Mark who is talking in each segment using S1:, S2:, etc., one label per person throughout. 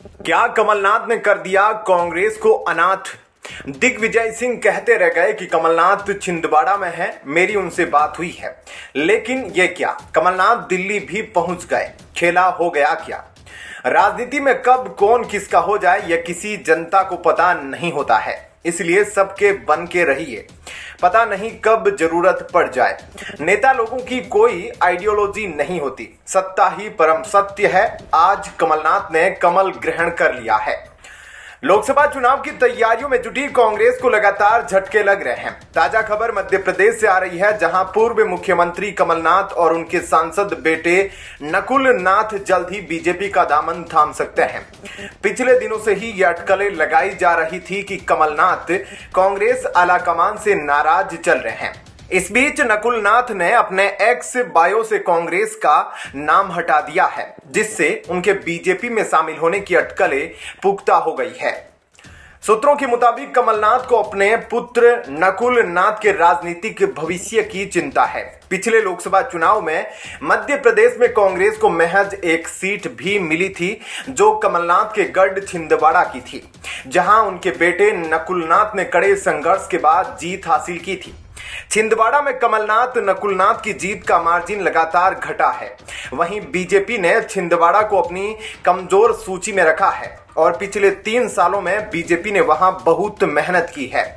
S1: क्या कमलनाथ ने कर दिया कांग्रेस को अनाथ? दिग्विजय सिंह कहते रह गए कि कमलनाथ छिंदवाड़ा में है, मेरी उनसे बात हुई है। लेकिन ये क्या, कमलनाथ दिल्ली भी पहुंच गए? खेला हो गया क्या? राजनीति में कब कौन किसका हो जाए यह किसी जनता को पता नहीं होता है, इसलिए सबके बन के रहिए, पता नहीं कब जरूरत पड़ जाए। नेता लोगों की कोई आइडियोलॉजी नहीं होती, सत्ता ही परम सत्य है। आज कमलनाथ ने कमल ग्रहण कर लिया है। लोकसभा चुनाव की तैयारियों में जुटी कांग्रेस को लगातार झटके लग रहे हैं। ताजा खबर मध्य प्रदेश से आ रही है, जहां पूर्व मुख्यमंत्री कमलनाथ और उनके सांसद बेटे नकुल नाथ जल्द ही बीजेपी का दामन थाम सकते हैं। पिछले दिनों से ही ये अटकलें लगाई जा रही थी कि कमलनाथ कांग्रेस आलाकमान से नाराज चल रहे हैं। इस बीच नकुल नाथ ने अपने एक्स बायो से कांग्रेस का नाम हटा दिया है, जिससे उनके बीजेपी में शामिल होने की अटकलें पुख्ता हो गई है। सूत्रों के मुताबिक कमलनाथ को अपने पुत्र नकुल नाथ के राजनीतिक भविष्य की चिंता है। पिछले लोकसभा चुनाव में मध्य प्रदेश में कांग्रेस को महज एक सीट भी मिली थी, जो कमलनाथ के गढ़ छिंदवाड़ा की थी, जहां उनके बेटे नकुल नाथ ने कड़े संघर्ष के बाद जीत हासिल की थी। छिंदवाड़ा में कमलनाथ नकुलनाथ की जीत का मार्जिन लगातार घटा है। वहीं बीजेपी ने छिंदवाड़ा को अपनी कमजोर सूची में रखा है और पिछले 3 सालों में बीजेपी ने वहां बहुत मेहनत की है।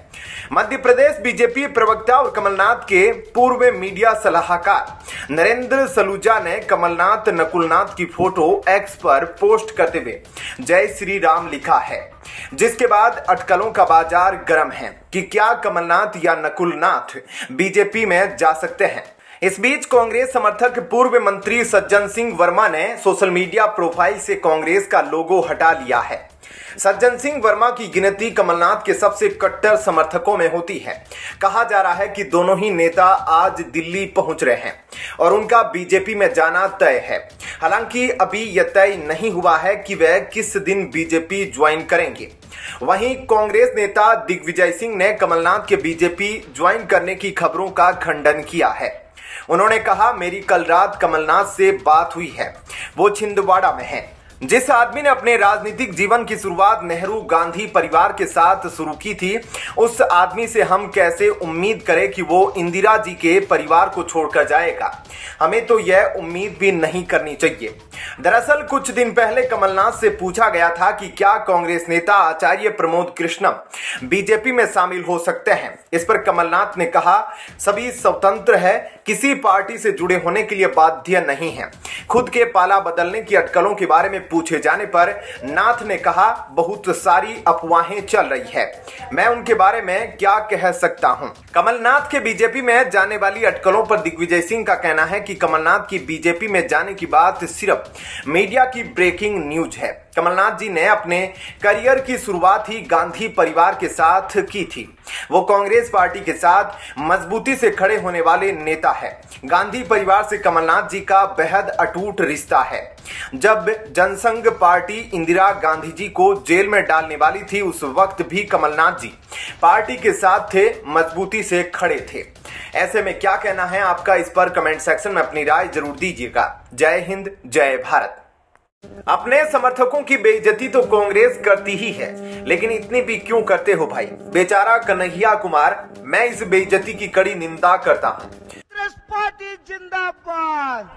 S1: मध्य प्रदेश बीजेपी प्रवक्ता और कमलनाथ के पूर्व मीडिया सलाहकार नरेंद्र सलूजा ने कमलनाथ नकुलनाथ की फोटो एक्स पर पोस्ट करते हुए जय श्री राम लिखा है, जिसके बाद अटकलों का बाजार गर्म है कि क्या कमलनाथ या नकुलनाथ बीजेपी में जा सकते हैं। इस बीच कांग्रेस समर्थक पूर्व मंत्री सज्जन सिंह वर्मा ने सोशल मीडिया प्रोफाइल से कांग्रेस का लोगो हटा लिया है। सज्जन सिंह वर्मा की गिनती कमलनाथ के सबसे कट्टर समर्थकों में होती है। कहा जा रहा है कि दोनों ही नेता आज दिल्ली पहुंच रहे हैं और उनका बीजेपी में जाना तय है। हालांकि अभी यह तय नहीं हुआ है कि वह किस दिन बीजेपी ज्वाइन करेंगे। वहीं कांग्रेस नेता दिग्विजय सिंह ने कमलनाथ के बीजेपी ज्वाइन करने की खबरों का खंडन किया है। उन्होंने कहा, मेरी कल रात कमलनाथ से बात हुई है, वो छिंदवाड़ा में है। जिस आदमी ने अपने राजनीतिक जीवन की शुरुआत नेहरू गांधी परिवार के साथ शुरू की थी, उस आदमी से हम कैसे उम्मीद करें कि वो इंदिरा जी के परिवार को छोड़कर जाएगा। हमें तो यह उम्मीद भी नहीं करनी चाहिए। दरअसल कुछ दिन पहले कमलनाथ से पूछा गया था कि क्या कांग्रेस नेता आचार्य प्रमोद कृष्णम बीजेपी में शामिल हो सकते हैं। इस पर कमलनाथ ने कहा, सभी स्वतंत्र है, किसी पार्टी से जुड़े होने के लिए बाध्य नहीं है। खुद के पाला बदलने की अटकलों के बारे में पूछे जाने पर नाथ ने कहा, बहुत सारी अफवाहें चल रही है, मैं उनके बारे में क्या कह सकता हूं। कमलनाथ के बीजेपी में जाने वाली अटकलों पर दिग्विजय सिंह का कहना है कि कमलनाथ की बीजेपी में जाने की बात सिर्फ मीडिया की ब्रेकिंग न्यूज है। कमलनाथ जी ने अपने करियर की शुरुआत ही गांधी परिवार के साथ की थी। वो कांग्रेस पार्टी के साथ मजबूती से खड़े होने वाले नेता है। गांधी परिवार से कमलनाथ जी का बेहद अटूट रिश्ता है। जब जनसंघ पार्टी इंदिरा गांधी जी को जेल में डालने वाली थी, उस वक्त भी कमलनाथ जी पार्टी के साथ थे, मजबूती से खड़े थे। ऐसे में क्या कहना है आपका, इस पर कमेंट सेक्शन में अपनी राय जरूर दीजिएगा। जय हिंद, जय भारत। अपने समर्थकों की बेइज्जती तो कांग्रेस करती ही है, लेकिन इतनी भी क्यों करते हो भाई। बेचारा कन्हैया कुमार, मैं इस बेइज्जती की कड़ी निंदा करता हूँ।
S2: पार्टी जिंदाबाद,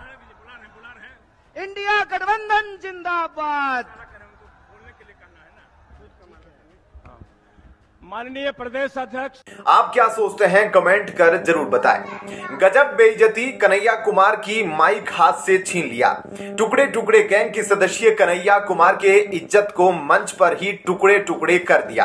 S2: इंडिया गठबंधन जिंदाबाद। माननीय प्रदेश अध्यक्ष,
S1: आप क्या सोचते हैं कमेंट कर जरूर बताएं। गजब बेइज्जती, कन्हैया कुमार की माइक हाथ से छीन लिया। टुकड़े टुकड़े गैंग के सदस्य कन्हैया कुमार के इज्जत को मंच पर ही टुकड़े टुकड़े कर दिया।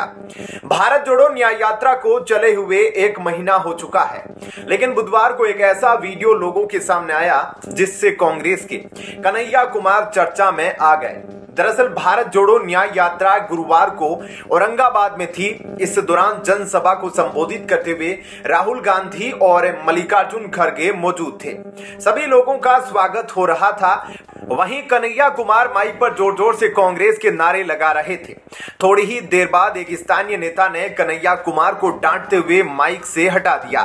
S1: भारत जोड़ो न्याय यात्रा को चले हुए 1 महीना हो चुका है, लेकिन बुधवार को एक ऐसा वीडियो लोगों के सामने आया जिससे कांग्रेस के कन्हैया कुमार चर्चा में आ गए। दरअसल भारत जोड़ो न्याय यात्रा गुरुवार को औरंगाबाद में थी। इस दौरान जनसभा को संबोधित करते हुए राहुल गांधी और मल्लिकार्जुन खड़गे मौजूद थे। सभी लोगों का स्वागत हो रहा था। वहीं कन्हैया कुमार माइक पर जोर जोर से कांग्रेस के नारे लगा रहे थे। थोड़ी ही देर बाद एक स्थानीय नेता ने कन्हैया कुमार को डांटते हुए माइक से हटा दिया।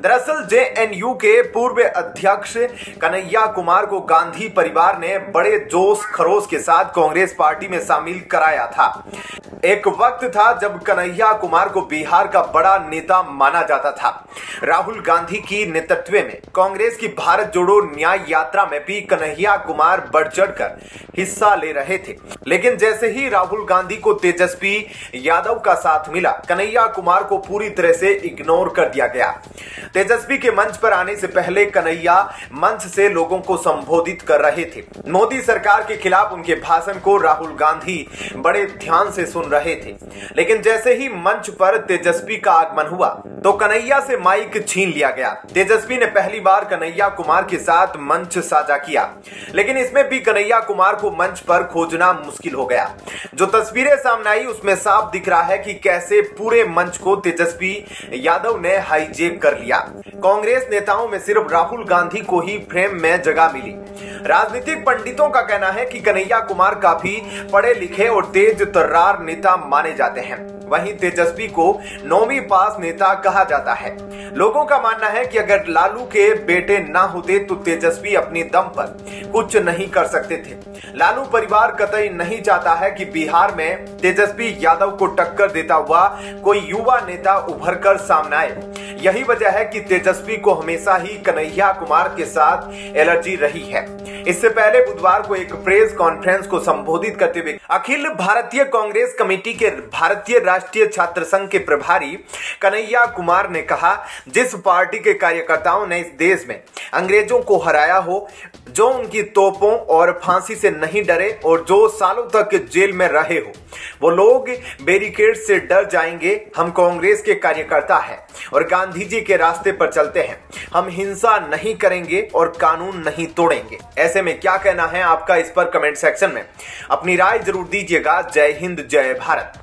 S1: दरअसल जेएनयू के पूर्व अध्यक्ष कन्हैया कुमार को गांधी परिवार ने बड़े जोश खरोश के साथ कांग्रेस पार्टी में शामिल कराया था। एक वक्त था जब कन्हैया कुमार को बिहार का बड़ा नेता माना जाता था। राहुल गांधी की नेतृत्व में कांग्रेस की भारत जोड़ो न्याय यात्रा में भी कन्हैया कुमार बढ़ चढ़कर हिस्सा ले रहे थे। लेकिन जैसे ही राहुल गांधी को तेजस्वी यादव का साथ मिला, कन्हैया कुमार को पूरी तरह से इग्नोर कर दिया गया। तेजस्वी के मंच पर आने से पहले कन्हैया मंच से लोगों को संबोधित कर रहे थे। मोदी सरकार के खिलाफ उनके भाषण को राहुल गांधी बड़े ध्यान से सुन रहे थे। लेकिन जैसे ही मंच पर तेजस्वी का आगमन हुआ तो कन्हैया से माइक छीन लिया गया। तेजस्वी ने पहली बार कन्हैया कुमार के साथ मंच साझा किया, लेकिन इसमें भी कन्हैया कुमार को मंच पर खोजना मुश्किल हो गया। जो तस्वीरें सामने आई उसमें साफ दिख रहा है कि कैसे पूरे मंच को तेजस्वी यादव ने हाईजैक कर लिया। कांग्रेस नेताओं में सिर्फ राहुल गांधी को ही फ्रेम में जगह मिली। राजनीतिक पंडितों का कहना है कि कन्हैया कुमार काफी पढ़े लिखे और तेज तर्रार नेता माने जाते हैं। वहीं तेजस्वी को 9वीं पास नेता कहा जाता है। लोगों का मानना है कि अगर लालू के बेटे ना होते तो तेजस्वी अपने दम पर कुछ नहीं कर सकते थे। लालू परिवार कतई नहीं चाहता है कि बिहार में तेजस्वी यादव को टक्कर देता हुआ कोई युवा नेता उभर कर सामने आए। यही वजह है कि तेजस्वी को हमेशा ही कन्हैया कुमार के साथ एलर्जी रही है। इससे पहले बुधवार को एक प्रेस कॉन्फ्रेंस को संबोधित करते हुए अखिल भारतीय कांग्रेस कमेटी के भारतीय राष्ट्रीय छात्र संघ के प्रभारी कन्हैया कुमार ने कहा, जिस पार्टी के कार्यकर्ताओं ने इस देश में अंग्रेजों को हराया हो, जो उनकी तोपों और फांसी से नहीं डरे और जो सालों तक जेल में रहे हो, वो लोग बैरिकेड से डर जाएंगे। हम कांग्रेस के कार्यकर्ता हैं और गांधी जी के रास्ते पर चलते हैं। हम हिंसा नहीं करेंगे और कानून नहीं तोड़ेंगे। ऐसे में क्या कहना है आपका, इस पर कमेंट सेक्शन में अपनी राय जरूर दीजिएगा। जय हिंद, जय भारत।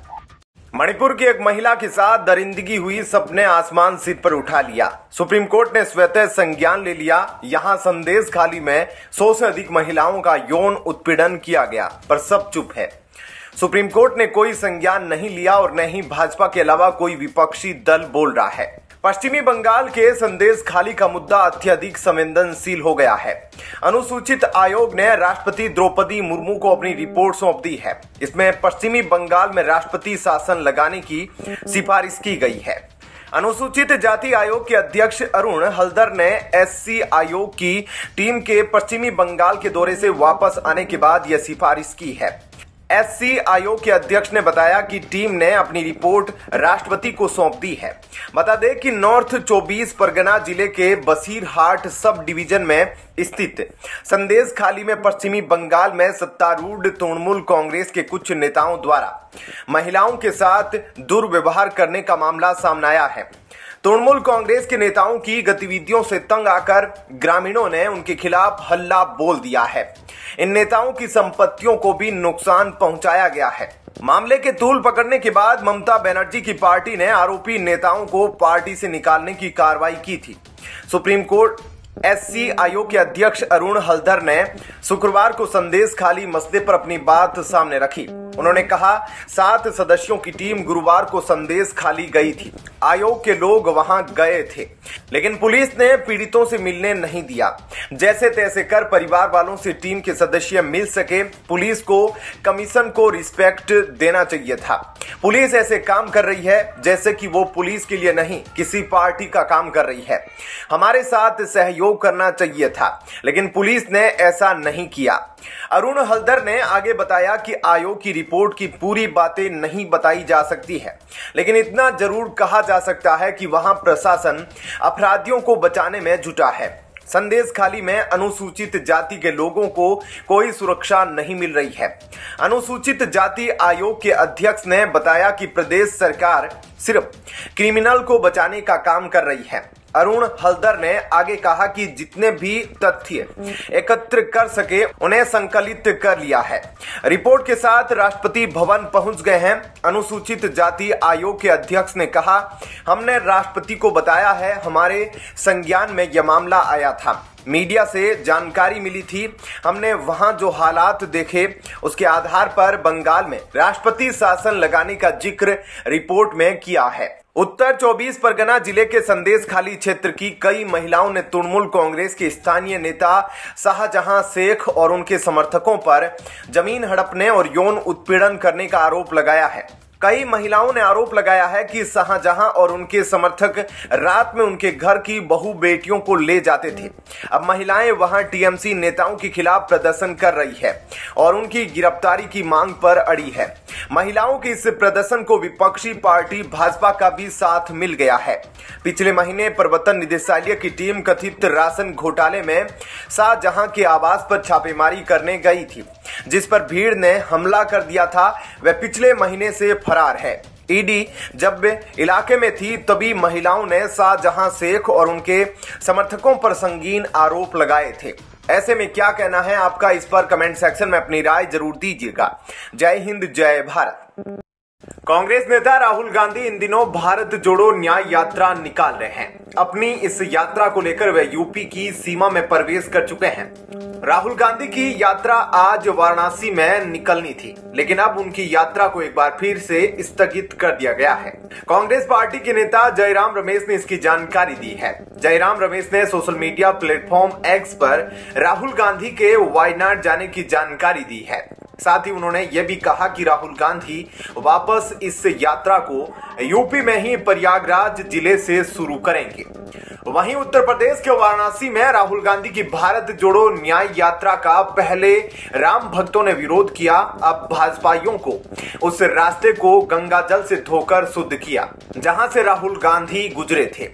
S1: मणिपुर की एक महिला के साथ दरिंदगी हुई, सबने आसमान सिर पर उठा लिया। सुप्रीम कोर्ट ने स्वतः संज्ञान ले लिया। यहां संदेश खाली में 100 से अधिक महिलाओं का यौन उत्पीड़न किया गया, पर सब चुप है। सुप्रीम कोर्ट ने कोई संज्ञान नहीं लिया और न ही भाजपा के अलावा कोई विपक्षी दल बोल रहा है। पश्चिमी बंगाल के संदेश खाली का मुद्दा अत्यधिक संवेदनशील हो गया है। अनुसूचित आयोग ने राष्ट्रपति द्रौपदी मुर्मू को अपनी रिपोर्ट सौंप दी है। इसमें पश्चिमी बंगाल में राष्ट्रपति शासन लगाने की सिफारिश की गई है। अनुसूचित जाति आयोग के अध्यक्ष अरुण हल्दर ने एससी आयोग की टीम के पश्चिमी बंगाल के दौरे से वापस आने के बाद यह सिफारिश की है। एससी आयोग के अध्यक्ष ने बताया कि टीम ने अपनी रिपोर्ट राष्ट्रपति को सौंप दी है। बता दें कि नॉर्थ 24 परगना जिले के बसीरहाट सब डिवीजन में स्थित संदेश खाली में पश्चिमी बंगाल में सत्तारूढ़ तृणमूल कांग्रेस के कुछ नेताओं द्वारा महिलाओं के साथ दुर्व्यवहार करने का मामला सामने आया है। तृणमूल कांग्रेस के नेताओं की गतिविधियों से तंग आकर ग्रामीणों ने उनके खिलाफ हल्ला बोल दिया है। इन नेताओं की संपत्तियों को भी नुकसान पहुंचाया गया है। मामले के तूल पकड़ने के बाद ममता बनर्जी की पार्टी ने आरोपी नेताओं को पार्टी से निकालने की कार्रवाई की थी। सुप्रीम कोर्ट एससी आयोग के अध्यक्ष अरुण हल्दर ने शुक्रवार को संदेश खाली मसले पर अपनी बात सामने रखी। उन्होंने कहा, 7 सदस्यों की टीम गुरुवार को संदेश खाली गई थी। आयोग के लोग वहां गए थे, लेकिन पुलिस ने पीड़ितों से मिलने नहीं दिया। जैसे तैसे कर परिवार वालों से टीम के सदस्य मिल सके। पुलिस को कमीशन को रिस्पेक्ट देना चाहिए था। पुलिस ऐसे काम कर रही है जैसे कि वो पुलिस के लिए नहीं, किसी पार्टी का काम कर रही है। हमारे साथ सहयोग करना चाहिए था, लेकिन पुलिस ने ऐसा नहीं किया। अरुण हल्दर ने आगे बताया कि आयोग की रिपोर्ट की पूरी बातें नहीं बताई जा सकती है, लेकिन इतना जरूर कहा जा सकता है कि वहां प्रशासन अपराधियों को बचाने में जुटा है। संदेश खाली में अनुसूचित जाति के लोगों को कोई सुरक्षा नहीं मिल रही है। अनुसूचित जाति आयोग के अध्यक्ष ने बताया कि प्रदेश सरकार सिर्फ क्रिमिनल को बचाने का काम कर रही है। अरुण हल्दर ने आगे कहा कि जितने भी तथ्य एकत्र कर सके उन्हें संकलित कर लिया है। रिपोर्ट के साथ राष्ट्रपति भवन पहुंच गए हैं। अनुसूचित जाति आयोग के अध्यक्ष ने कहा, हमने राष्ट्रपति को बताया है, हमारे संज्ञान में यह मामला आया था, मीडिया से जानकारी मिली थी, हमने वहां जो हालात देखे उसके आधार पर बंगाल में राष्ट्रपति शासन लगाने का जिक्र रिपोर्ट में किया है। उत्तर 24 परगना जिले के संदेश खाली क्षेत्र की कई महिलाओं ने तृणमूल कांग्रेस के स्थानीय नेता शाहजहां शेख और उनके समर्थकों पर जमीन हड़पने और यौन उत्पीड़न करने का आरोप लगाया है। कई महिलाओं ने आरोप लगाया है कि शाहजहां और उनके समर्थक रात में उनके घर की बहू बेटियों को ले जाते थे। अब महिलाएं वहां टीएमसी नेताओं के खिलाफ प्रदर्शन कर रही है और उनकी गिरफ्तारी की मांग पर अड़ी है। महिलाओं के इस प्रदर्शन को विपक्षी पार्टी भाजपा का भी साथ मिल गया है। पिछले महीने प्रवर्तन निदेशालय की टीम कथित राशन घोटाले में शाहजहां के आवास पर छापेमारी करने गई थी, जिस पर भीड़ ने हमला कर दिया था। वह पिछले महीने से फरार है। ईडी जब इलाके में थी तभी महिलाओं ने शाहजहां शेख और उनके समर्थकों पर संगीन आरोप लगाए थे। ऐसे में क्या कहना है आपका, इस पर कमेंट सेक्शन में अपनी राय जरूर दीजिएगा। जय हिंद, जय भारत। कांग्रेस नेता राहुल गांधी इन दिनों भारत जोड़ो न्याय यात्रा निकाल रहे हैं। अपनी इस यात्रा को लेकर वे यूपी की सीमा में प्रवेश कर चुके हैं। राहुल गांधी की यात्रा आज वाराणसी में निकलनी थी, लेकिन अब उनकी यात्रा को एक बार फिर से स्थगित कर दिया गया है। कांग्रेस पार्टी के नेता जयराम रमेश ने इसकी जानकारी दी है। जयराम रमेश ने सोशल मीडिया प्लेटफॉर्म एक्स पर राहुल गांधी के वायनाड जाने की जानकारी दी है। साथ ही उन्होंने यह भी कहा कि राहुल गांधी वापस इस यात्रा को यूपी में ही प्रयागराज जिले से शुरू करेंगे। वहीं उत्तर प्रदेश के वाराणसी में राहुल गांधी की भारत जोड़ो न्याय यात्रा का पहले राम भक्तों ने विरोध किया। अब भाजपाइयों को उस रास्ते को गंगा जल से धोकर शुद्ध किया जहां से राहुल गांधी गुजरे थे।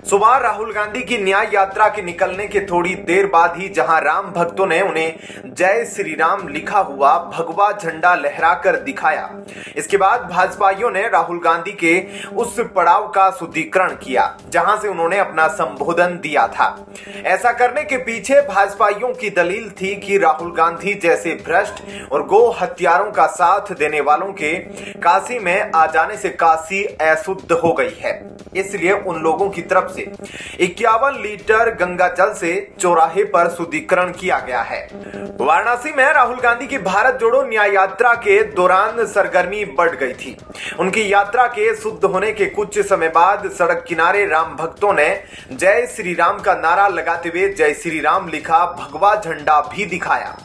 S1: सुबह राहुल गांधी की न्याय यात्रा के निकलने के थोड़ी देर बाद ही जहां राम भक्तों ने उन्हें जय श्री राम लिखा हुआ भगवा झंडा लहराकर दिखाया, इसके बाद भाजपाइयों ने राहुल गांधी के उस पड़ाव का शुद्धिकरण किया जहां से उन्होंने अपना संबोधन दिया था। ऐसा करने के पीछे भाजपाइयों की दलील थी कि राहुल गांधी जैसे भ्रष्ट और गो हत्यारों का साथ देने वालों के काशी में आ जाने से काशी अशुद्ध हो गई है, इसलिए उन लोगों की तरफ से 51 लीटर गंगा जल से चौराहे पर शुद्धिकरण किया गया है। वाराणसी में राहुल गांधी की भारत जोड़ो न्याय यात्रा के दौरान सरगर्मी बढ़ गई थी। उनकी यात्रा के शुद्ध होने के कुछ समय बाद सड़क किनारे राम भक्तों ने जय श्री राम का नारा लगाते हुए जय श्री राम लिखा भगवा झंडा भी दिखाया।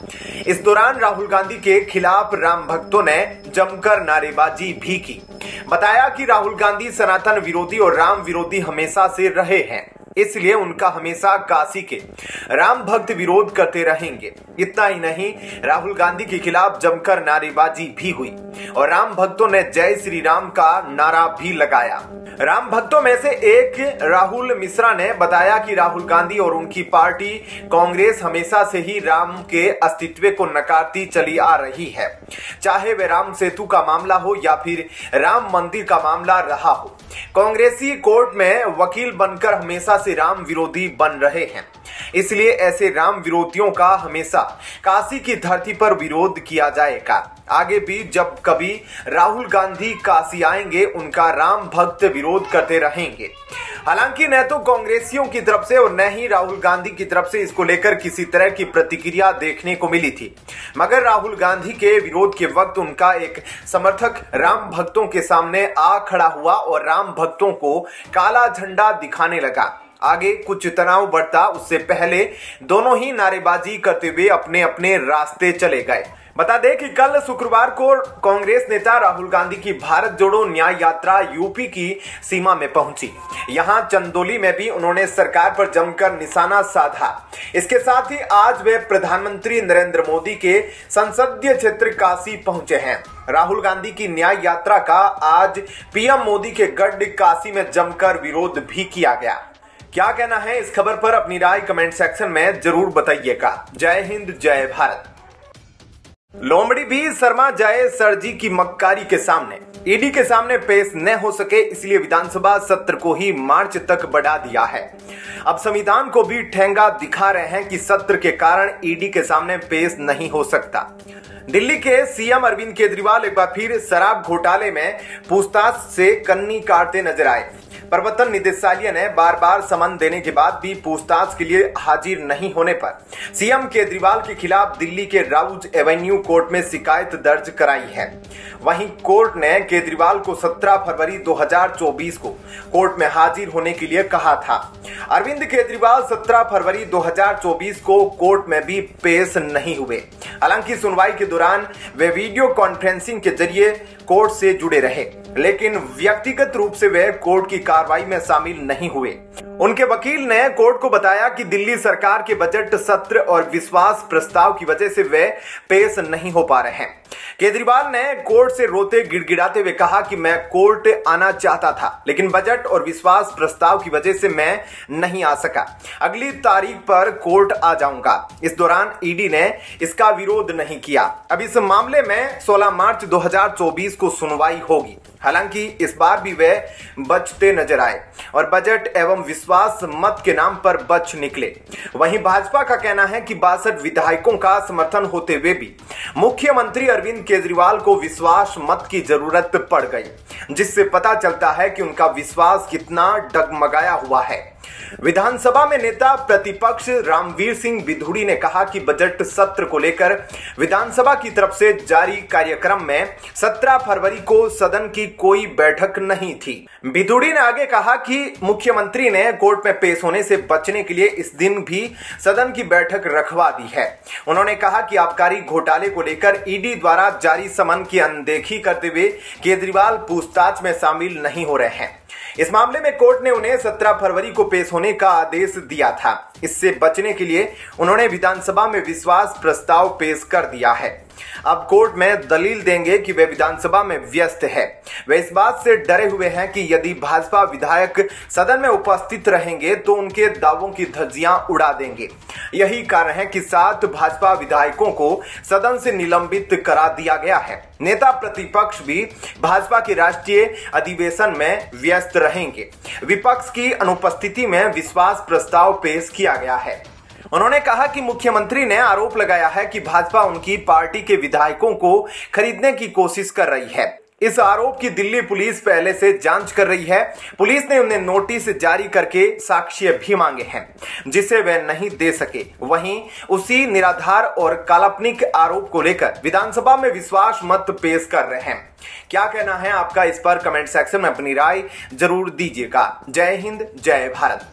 S1: इस दौरान राहुल गांधी के खिलाफ राम भक्तों ने जमकर नारेबाजी भी की। बताया कि राहुल गांधी सनातन विरोधी और राम विरोधी हमेशा से रहे हैं, इसलिए उनका हमेशा काशी के राम भक्त विरोध करते रहेंगे। इतना ही नहीं, राहुल गांधी के खिलाफ जमकर नारेबाजी भी हुई और राम भक्तों ने जय श्री राम का नारा भी लगाया। राम भक्तों में से एक राहुल मिश्रा ने बताया कि राहुल गांधी और उनकी पार्टी कांग्रेस हमेशा से ही राम के अस्तित्व को नकारती चली आ रही है, चाहे वह राम सेतु का मामला हो या फिर राम मंदिर का मामला रहा हो। कांग्रेसी कोर्ट में वकील बनकर हमेशा से राम विरोधी बन रहे हैं, इसलिए ऐसे राम विरोधियों का हमेशा काशी की धरती पर विरोध किया जाएगा। आगे भी जब कभी राहुल गांधी काशी आएंगे, उनका राम भक्त विरोध करते रहेंगे। हालांकि न तो कांग्रेसियों की तरफ से और न ही राहुल गांधी की तरफ से इसको लेकर किसी तरह की प्रतिक्रिया देखने को मिली थी, मगर राहुल गांधी के विरोध के वक्त उनका एक समर्थक राम भक्तों के सामने आ खड़ा हुआ और राम भक्तों को काला झंडा दिखाने लगा। आगे कुछ तनाव बढ़ता उससे पहले दोनों ही नारेबाजी करते हुए अपने अपने रास्ते चले गए। बता दें कि कल शुक्रवार को कांग्रेस नेता राहुल गांधी की भारत जोड़ो न्याय यात्रा यूपी की सीमा में पहुंची। यहां चंदौली में भी उन्होंने सरकार पर जमकर निशाना साधा। इसके साथ ही आज वे प्रधानमंत्री नरेंद्र मोदी के संसदीय क्षेत्र काशी पहुंचे हैं। राहुल गांधी की न्याय यात्रा का आज पीएम मोदी के गढ़ काशी में जमकर विरोध भी किया गया। क्या कहना है इस खबर पर अपनी राय कमेंट सेक्शन में जरूर बताइएगा। जय हिंद, जय भारत। लोमड़ी भी शर्मा जाए सरजी की मक्कारी के सामने। ईडी के सामने पेश न हो सके, इसलिए विधानसभा सत्र को ही मार्च तक बढ़ा दिया है। अब संविधान को भी ठेंगा दिखा रहे हैं कि सत्र के कारण ईडी के सामने पेश नहीं हो सकता। दिल्ली के सीएम अरविंद केजरीवाल एक बार फिर शराब घोटाले में पूछताछ से कन्नी काटते नजर आए। प्रवर्तन निदेशालय ने बार बार समन देने के बाद भी पूछताछ के लिए हाजिर नहीं होने पर सीएम केजरीवाल के खिलाफ दिल्ली के राउज एवेन्यू कोर्ट में शिकायत दर्ज कराई है। वहीं कोर्ट ने केजरीवाल को 17 फरवरी 2024 को कोर्ट में हाजिर होने के लिए कहा था। अरविंद केजरीवाल 17 फरवरी 2024 को कोर्ट में भी पेश नहीं हुए। हालांकि सुनवाई के दौरान वे वीडियो कॉन्फ्रेंसिंग के जरिए कोर्ट से जुड़े रहे, लेकिन व्यक्तिगत रूप से वे कोर्ट की कार्रवाई में शामिल नहीं हुए। उनके वकील ने कोर्ट को बताया कि दिल्ली सरकार के बजट सत्र और विश्वास प्रस्ताव की वजह से वे पेश नहीं हो पा रहे हैं। केजरीवाल ने कोर्ट से रोते गिड़गिड़ाते हुए कहा कि मैं कोर्ट आना चाहता था, लेकिन बजट और विश्वास प्रस्ताव की वजह से मैं नहीं आ सका। अगली तारीख पर कोर्ट आ जाऊंगा। इस दौरान ईडी ने इसका विरोध नहीं किया। अब इस मामले में 16 मार्च 2024 को सुनवाई होगी। हालांकि इस बार भी वे बचते नजर आए और बजट एवं विश्वास मत के नाम पर बच निकले। वहीं भाजपा का कहना है कि 62 विधायकों का समर्थन होते हुए भी मुख्यमंत्री अरविंद केजरीवाल को विश्वास मत की जरूरत पड़ गई, जिससे पता चलता है कि उनका विश्वास कितना डगमगाया हुआ है। विधानसभा में नेता प्रतिपक्ष रामवीर सिंह बिधूड़ी ने कहा कि बजट सत्र को लेकर विधानसभा की तरफ से जारी कार्यक्रम में 17 फरवरी को सदन की कोई बैठक नहीं थी। बिधूड़ी ने आगे कहा कि मुख्यमंत्री ने कोर्ट में पेश होने से बचने के लिए इस दिन भी सदन की बैठक रखवा दी है। उन्होंने कहा कि आबकारी घोटाले को लेकर ईडी द्वारा जारी समन की अनदेखी करते हुए केजरीवाल पूछताछ में शामिल नहीं हो रहे हैं। इस मामले में कोर्ट ने उन्हें 17 फरवरी को पेश होने का आदेश दिया था। इससे बचने के लिए उन्होंने विधानसभा में विश्वास प्रस्ताव पेश कर दिया है। अब कोर्ट में दलील देंगे कि वे विधानसभा में व्यस्त है। वे इस बात से डरे हुए हैं कि यदि भाजपा विधायक सदन में उपस्थित रहेंगे तो उनके दावों की धज्जियां उड़ा देंगे। यही कारण है कि 7 भाजपा विधायकों को सदन से निलंबित करा दिया गया है। नेता प्रतिपक्ष भी भाजपा के राष्ट्रीय अधिवेशन में व्यस्त रहेंगे। विपक्ष की अनुपस्थिति में विश्वास प्रस्ताव पेश किया गया है। उन्होंने कहा कि मुख्यमंत्री ने आरोप लगाया है कि भाजपा उनकी पार्टी के विधायकों को खरीदने की कोशिश कर रही है। इस आरोप की दिल्ली पुलिस पहले से जांच कर रही है। पुलिस ने उन्हें नोटिस जारी करके साक्ष्य भी मांगे हैं, जिसे वे नहीं दे सके। वहीं उसी निराधार और काल्पनिक आरोप को लेकर विधानसभा में विश्वास मत पेश कर रहे हैं। क्या कहना है आपका इस पर कमेंट सेक्शन में अपनी राय जरूर दीजिएगा। जय हिंद, जय भारत।